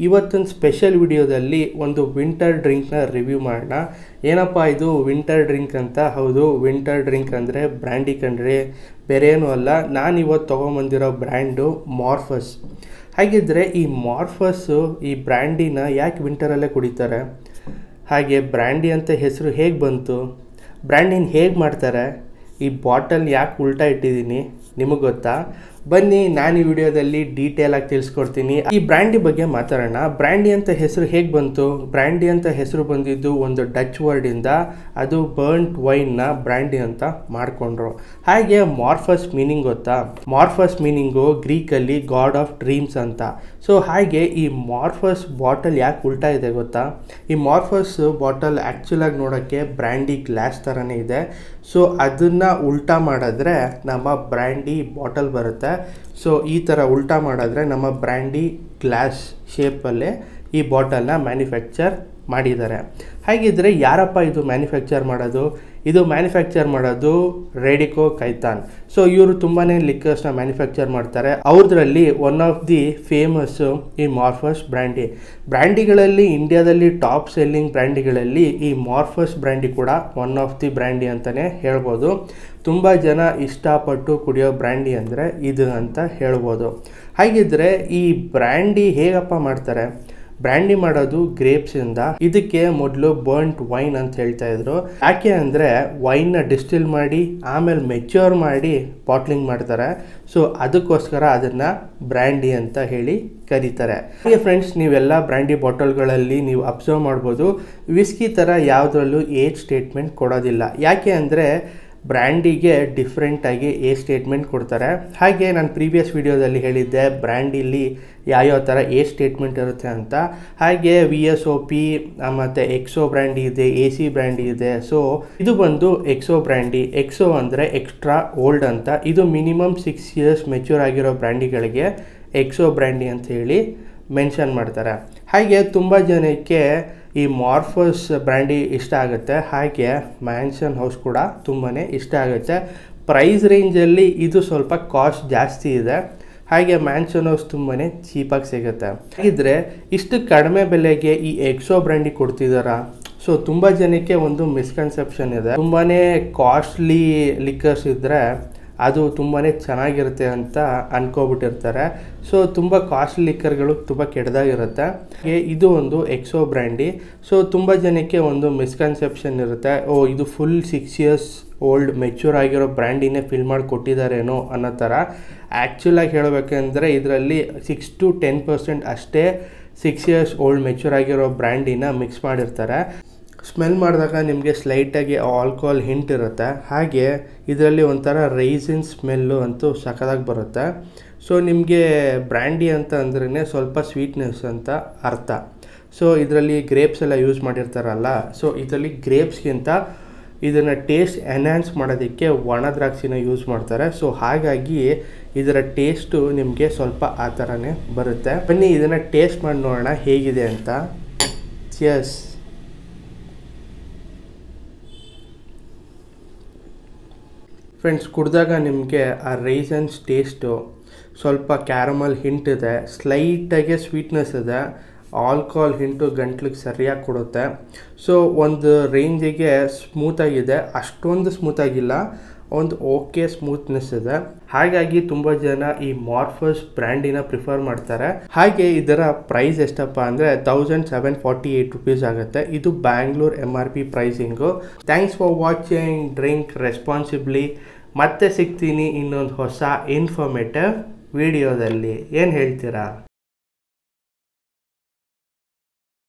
ಇವತ್ತಿನ ಸ್ಪೆಷಲ್ ವಿಡಿಯೋದಲ್ಲಿ ಒಂದು ವಿಂಟರ್ ಡ್ರಿಂಕ್ನ ರಿವ್ಯೂ ಮಾಡೋಣ. ಏನಪ್ಪ ಇದು ವಿಂಟರ್ ಡ್ರಿಂಕ್ ಅಂತ? ಹೌದು, ವಿಂಟರ್ ಡ್ರಿಂಕ್ ಅಂದರೆ ಬ್ರ್ಯಾಂಡಿ ಕಣ್ರಿ, ಬೇರೆ ಏನೂ ಅಲ್ಲ. ನಾನು ಇವತ್ತು ತೊಗೊಂಬಂದಿರೋ ಬ್ರ್ಯಾಂಡು ಮಾರ್ಫಸ್. ಹಾಗಿದ್ದರೆ ಈ ಮಾರ್ಫಸ್ಸು ಈ ಬ್ರ್ಯಾಂಡಿನ ಯಾಕೆ ವಿಂಟರಲ್ಲೇ ಕುಡಿತಾರೆ? ಹಾಗೆ ಬ್ರ್ಯಾಂಡಿ ಅಂತ ಹೆಸರು ಹೇಗೆ ಬಂತು? ಬ್ರ್ಯಾಂಡಿನ ಹೇಗೆ ಮಾಡ್ತಾರೆ? ಈ ಬಾಟಲ್ ಯಾಕೆ ಉಲ್ಟಾ ಇಟ್ಟಿದ್ದೀನಿ ನಿಮಗೆ ಗೊತ್ತಾ? ಬನ್ನಿ, ನಾನು ಈ ವಿಡಿಯೋದಲ್ಲಿ ಡೀಟೇಲಾಗಿ ತಿಳಿಸ್ಕೊಡ್ತೀನಿ. ಈ ಬ್ರ್ಯಾಂಡಿ ಬಗ್ಗೆ ಮಾತಾಡೋಣ. ಬ್ರ್ಯಾಂಡಿ ಅಂತ ಹೆಸರು ಹೇಗೆ ಬಂತು? ಬ್ರ್ಯಾಂಡಿ ಅಂತ ಹೆಸರು ಬಂದಿದ್ದು ಒಂದು ಡಚ್ ವರ್ಡಿಂದ. ಅದು ಬರ್ನ್ಟ್ ವೈನ್ನ ಬ್ರ್ಯಾಂಡಿ ಅಂತ ಮಾಡಿಕೊಂಡ್ರು. ಹಾಗೆ ಮಾರ್ಫಸ್ ಮೀನಿಂಗ್ ಗೊತ್ತಾ? ಮಾರ್ಫಸ್ ಮೀನಿಂಗು ಗ್ರೀಕಲ್ಲಿ ಗಾಡ್ ಆಫ್ ಡ್ರೀಮ್ಸ್ ಅಂತ. ಸೊ ಹಾಗೆ ಈ ಮಾರ್ಫಸ್ ಬಾಟಲ್ ಯಾಕೆ ಉಲ್ಟಾ ಇದೆ ಗೊತ್ತಾ? ಈ ಮಾರ್ಫಸ್ ಬಾಟಲ್ ಆ್ಯಕ್ಚುಲಾಗಿ ನೋಡೋಕ್ಕೆ ಬ್ರ್ಯಾಂಡಿ ಗ್ಲಾಸ್ ಥರನೇ ಇದೆ. ಸೊ ಅದನ್ನು ಉಲ್ಟಾ ಮಾಡಿದ್ರೆ ನಮ್ಮ ಬ್ರ್ಯಾಂಡಿ ಬಾಟಲ್ ಬರುತ್ತೆ. ಸೊ ಈ ಥರ ಉಲ್ಟಾ ಮಾಡಿದ್ರೆ ನಮ್ಮ ಬ್ರ್ಯಾಂಡಿ ಗ್ಲಾಸ್ ಶೇಪಲ್ಲೇ ಈ ಬಾಟಲ್ನ ಮ್ಯಾನುಫ್ಯಾಕ್ಚರ್ ಮಾಡಿದ್ದಾರೆ. ಹಾಗಿದ್ರೆ ಯಾರಪ್ಪ ಇದು ಮ್ಯಾನುಫ್ಯಾಕ್ಚರ್ ಮಾಡೋದು? ಇದು ಮ್ಯಾನುಫ್ಯಾಕ್ಚರ್ ಮಾಡೋದು ರೇಡಿಕೋ ಖೈತಾನ್. ಸೊ ಇವರು ತುಂಬಾ ಲಿಕ್ಕರ್ಸ್ನ ಮ್ಯಾನುಫ್ಯಾಕ್ಚರ್ ಮಾಡ್ತಾರೆ. ಅವ್ರದ್ರಲ್ಲಿ ಒನ್ ಆಫ್ ದಿ ಫೇಮಸ್ಸು ಈ ಮಾರ್ಫಸ್ ಬ್ರ್ಯಾಂಡಿಗಳಲ್ಲಿ ಇಂಡಿಯಾದಲ್ಲಿ ಟಾಪ್ ಸೆಲ್ಲಿಂಗ್ ಬ್ರ್ಯಾಂಡಿಗಳಲ್ಲಿ ಈ ಮಾರ್ಫಸ್ ಬ್ರ್ಯಾಂಡಿ ಕೂಡ ಒನ್ ಆಫ್ ದಿ ಬ್ರ್ಯಾಂಡಿ ಅಂತಲೇ ಹೇಳ್ಬೋದು. ತುಂಬ ಜನ ಇಷ್ಟಪಟ್ಟು ಕುಡಿಯೋ ಬ್ರ್ಯಾಂಡಿ ಅಂದರೆ ಇದು ಅಂತ ಹೇಳ್ಬೋದು. ಹಾಗಿದ್ರೆ ಈ ಬ್ರ್ಯಾಂಡಿ ಹೇಗಪ್ಪ ಮಾಡ್ತಾರೆ? ಬ್ರ್ಯಾಂಡಿ ಮಾಡೋದು ಗ್ರೇಪ್ಸಿಂದ. ಇದಕ್ಕೆ ಮೊದಲು ಬರ್ನ್ಟ್ ವೈನ್ ಅಂತ ಹೇಳ್ತಾ ಇದ್ರು. ಯಾಕೆ ಅಂದರೆ ವೈನ್ನ ಡಿಸ್ಟಿಲ್ ಮಾಡಿ ಆಮೇಲೆ ಮೆಚ್ಯೂರ್ ಮಾಡಿ ಬಾಟ್ಲಿಂಗ್ ಮಾಡ್ತಾರೆ. ಸೊ ಅದಕ್ಕೋಸ್ಕರ ಅದನ್ನು ಬ್ರ್ಯಾಂಡಿ ಅಂತ ಹೇಳಿ ಕರೀತಾರೆ. ಹಾಗೆ ಫ್ರೆಂಡ್ಸ್, ನೀವೆಲ್ಲ ಬ್ರ್ಯಾಂಡಿ ಬಾಟಲ್ಗಳಲ್ಲಿ ನೀವು ಅಬ್ಸರ್ವ್ ಮಾಡ್ಬೋದು, ವಿಸ್ಕಿ ಥರ ಯಾವುದ್ರಲ್ಲೂ ಏಜ್ ಸ್ಟೇಟ್ಮೆಂಟ್ ಕೊಡೋದಿಲ್ಲ. ಯಾಕೆ ಅಂದರೆ ಬ್ರ್ಯಾಂಡಿಗೆ ಡಿಫ್ರೆಂಟಾಗಿ ಏಜ್ ಸ್ಟೇಟ್ಮೆಂಟ್ ಕೊಡ್ತಾರೆ. ಹಾಗೆ ನಾನು ಪ್ರೀವಿಯಸ್ ವಿಡಿಯೋದಲ್ಲಿ ಹೇಳಿದ್ದೆ ಬ್ರ್ಯಾಂಡಿಲಿ ಯಾವ್ಯಾವ ಥರ ಏಜ್ ಸ್ಟೇಟ್ಮೆಂಟ್ ಇರುತ್ತೆ ಅಂತ. ಹಾಗೆ VSOP ಮತ್ತು ಎಕ್ಸೋ ಬ್ರ್ಯಾಂಡಿ ಇದೆ, AC ಬ್ರ್ಯಾಂಡಿ ಇದೆ. ಸೊ ಇದು ಬಂದು ಎಕ್ಸೋ ಬ್ರ್ಯಾಂಡಿ. ಎಕ್ಸೋ ಅಂದರೆ ಎಕ್ಸ್ಟ್ರಾ ಓಲ್ಡ್ ಅಂತ. ಇದು ಮಿನಿಮಮ್ 6 years ಮೆಚ್ಯೂರ್ ಆಗಿರೋ ಬ್ರ್ಯಾಂಡಿಗಳಿಗೆ ಎಕ್ಸೋ ಬ್ರ್ಯಾಂಡಿ ಅಂತ ಹೇಳಿ ಮೆನ್ಷನ್ ಮಾಡ್ತಾರೆ. ಹಾಗೆ ತುಂಬ ಜನಕ್ಕೆ ಈ ಮಾರ್ಫಸ್ ಬ್ರ್ಯಾಂಡಿ ಇಷ್ಟ ಆಗುತ್ತೆ. ಹಾಗೆ ಮ್ಯಾನ್ಷನ್ ಹೌಸ್ ಕೂಡ ತುಂಬಾ ಇಷ್ಟ ಆಗುತ್ತೆ. ಪ್ರೈಸ್ ರೇಂಜಲ್ಲಿ ಇದು ಸ್ವಲ್ಪ ಕಾಸ್ಟ್ ಜಾಸ್ತಿ ಇದೆ. ಹಾಗೆ ಮ್ಯಾನ್ಷನ್ ಹೌಸ್ ತುಂಬಾ ಚೀಪಾಗಿ ಸಿಗುತ್ತೆ. ಹಾಗಿದ್ರೆ ಇಷ್ಟು ಕಡಿಮೆ ಬೆಲೆಗೆ ಈ ಎಕ್ಸೋ ಬ್ರ್ಯಾಂಡಿ ಕೊಡ್ತಿದ್ದಾರಾ? ಸೊ ತುಂಬ ಜನಕ್ಕೆ ಒಂದು ಮಿಸ್ಕನ್ಸೆಪ್ಷನ್ ಇದೆ. ತುಂಬಾ ಕಾಸ್ಟ್ಲಿ ಲಿಕ್ಕರ್ಸ್ ಇದ್ದರೆ ಅದು ತುಂಬಾ ಚೆನ್ನಾಗಿರುತ್ತೆ ಅಂತ ಅನ್ಕೋಬಿಟ್ಟಿರ್ತಾರೆ. ಸೊ ತುಂಬ ಕಾಸ್ಟ್ಲಿ ಲಿಕ್ಕರ್ಗಳು ತುಂಬ ಕೆಟ್ಟದಾಗಿರುತ್ತೆ. ಇದು ಒಂದು ಎಕ್ಸೋ ಬ್ರ್ಯಾಂಡಿ. ಸೊ ತುಂಬ ಜನಕ್ಕೆ ಒಂದು ಮಿಸ್ಕನ್ಸೆಪ್ಷನ್ ಇರುತ್ತೆ, ಇದು ಫುಲ್ 6 years ಓಲ್ಡ್ ಮೆಚ್ಯೂರ್ ಆಗಿರೋ ಬ್ರ್ಯಾಂಡಿನೇ ಫಿಲ್ ಮಾಡಿ ಕೊಟ್ಟಿದ್ದಾರೇನೋ ಅನ್ನೋ ಥರ. ಆ್ಯಕ್ಚುಲಾಗಿ ಹೇಳಬೇಕಂದ್ರೆ ಇದರಲ್ಲಿ 6 to 10% ಅಷ್ಟೇ 6 years ಓಲ್ಡ್ ಮೆಚ್ಯೂರ್ ಆಗಿರೋ ಬ್ರ್ಯಾಂಡಿನ ಮಿಕ್ಸ್ ಮಾಡಿರ್ತಾರೆ. ಸ್ಮೆಲ್ ಮಾಡಿದಾಗ ನಿಮಗೆ ಸ್ಲೈಟಾಗಿ ಆಲ್ಕೋಹಾಲ್ ಹಿಂಟ್ ಇರುತ್ತೆ. ಹಾಗೆ ಇದರಲ್ಲಿ ಒಂಥರ ರೈಸಿನ್ ಸ್ಮೆಲ್ಲು ಅಂತೂ ಸಖತ್ತಾಗಿ ಬರುತ್ತೆ. ಸೊ ನಿಮಗೆ ಬ್ರ್ಯಾಂಡಿ ಅಂತ ಅಂದ್ರೇ ಸ್ವಲ್ಪ ಸ್ವೀಟ್ನೆಸ್ ಅಂತ ಅರ್ಥ. ಸೊ ಇದರಲ್ಲಿ ಗ್ರೇಪ್ಸ್ ಎಲ್ಲ ಯೂಸ್ ಮಾಡಿರ್ತಾರಲ್ಲ, ಸೊ ಇದರಲ್ಲಿ ಗ್ರೇಪ್ಸ್ಗಿಂತ ಇದನ್ನು ಟೇಸ್ಟ್ ಎನ್ಹ್ಯಾನ್ಸ್ ಮಾಡೋದಕ್ಕೆ ಒಣ ದ್ರಾಕ್ಷಿನ ಯೂಸ್ ಮಾಡ್ತಾರೆ. ಸೊ ಹಾಗಾಗಿ ಇದರ ಟೇಸ್ಟು ನಿಮಗೆ ಸ್ವಲ್ಪ ಆ ಥರನೇ ಬರುತ್ತೆ. ಬನ್ನಿ ಇದನ್ನು ಟೇಸ್ಟ್ ಮಾಡಿ ನೋಡೋಣ ಹೇಗಿದೆ ಅಂತ. ಚಿಯರ್ಸ್. ಫ್ರೆಂಡ್ಸ್, ಕುಡಿದಾಗ ನಿಮಗೆ ಆ ರೈಸನ್ಸ್ ಟೇಸ್ಟು, ಸ್ವಲ್ಪ ಕ್ಯಾರಮಲ್ ಹಿಂಟ್ ಇದೆ, ಸ್ಲೈಟಾಗೆ ಸ್ವೀಟ್ನೆಸ್ ಇದೆ, ಆಲ್ಕೋಹಾಲ್ ಹಿಂಟು ಗಂಟ್ಲಿಗೆ ಸರಿಯಾಗಿ ಕೊಡುತ್ತೆ. ಸೊ ಒಂದು ರೇಂಜಿಗೆ ಸ್ಮೂತಾಗಿದೆ, ಅಷ್ಟೊಂದು ಸ್ಮೂತಾಗಿಲ್ಲ, ಒಂದು ಓಕೆ ಸ್ಮೂತ್ನೆಸ್ ಇದೆ. ಹಾಗಾಗಿ ತುಂಬ ಜನ ಈ ಮಾರ್ಫಸ್ ಬ್ರ್ಯಾಂಡಿನ ಪ್ರಿಫರ್ ಮಾಡ್ತಾರೆ. ಹಾಗೆ ಇದರ ಪ್ರೈಸ್ ಎಷ್ಟಪ್ಪ ಅಂದರೆ 1748 rupees ಆಗುತ್ತೆ. ಇದು Bangalore MRP pricing. Thanks for watching. Drink responsibly. ಮತ್ತೆ ಸಿಗ್ತೀನಿ ಇನ್ನೊಂದು ಹೊಸ ಇನ್ಫಾರ್ಮೇಟಿವ್ ವಿಡಿಯೋದಲ್ಲಿ. ಏನು ಹೇಳ್ತೀರಾ?